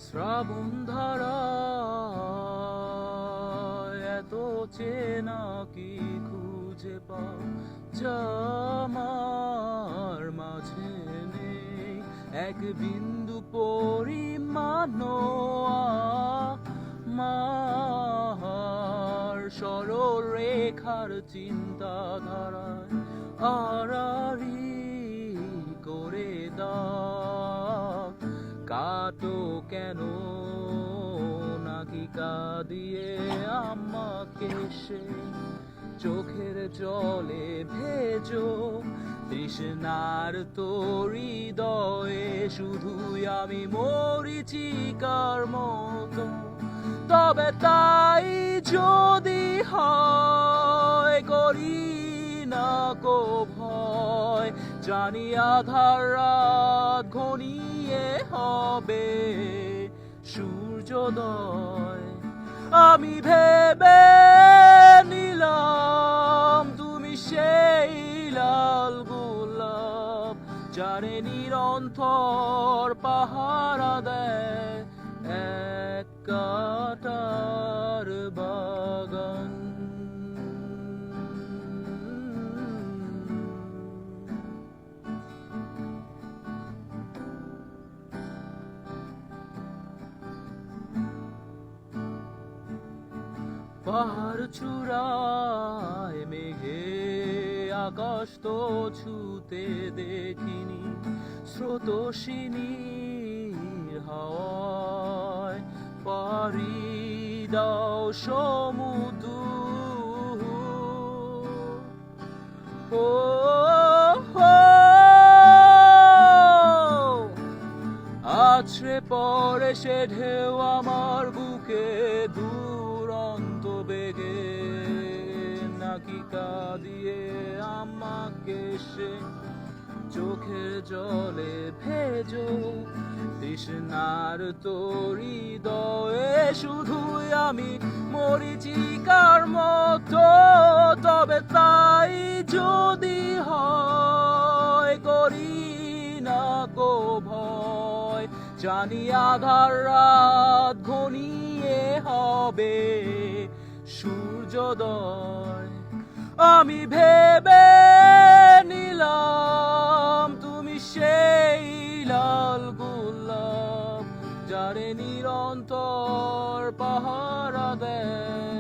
শ্রাবণ ধারায় এত চেনা কি খুঁজে পাও যা আমার মাঝে নেই, এক বিন্দু পরিমাণও আমার সরল রেখার চিন্তাধারায় আড়াআড়ি করে দাও। কাটো কেন নাকি কাঁদিয়ে আমাকে সে চোখের জলে ভেজো, তৃষ্ণার তোর হৃদয়ে শুধুই আমি মরীচিকার মতো। তবে তাই যদি হয় করি না কো ভয়, জানি আধার রাত ঘনিয়ে হবে সূর্যোদয়। আমি ভেবে নিলাম তুমি সেই লাল গোলাপ, যারে নিরন্তর পাহারা দেয় এক কাঁটার বাগান। পাহাড় চূড়ায় মেঘে আকাশ তো ছুতে দেখিনি, স্রোতস্বিনীর হাওয়ায় পাড়ি দাও সমুদ্র। ও আছড়ে পড়ে সে ঢেউ আমার বুকে দুরন্ত বেগে, নাকি কাঁদিয়ে আমাকে সে চোখের জলে ভেজো, তৃষ্ণার তোর হৃদয়ে শুধুই আমি মরীচিকার মতো। তবে তাই যদি হয় করি না কো ভয়, জানি আধার রাত ঘনিয়ে হবে সূর্যোদয়। আমি ভেবে নিলাম তুমি সেই লাল গোলাপ, যারে নিরন্তর পাহারা দেয়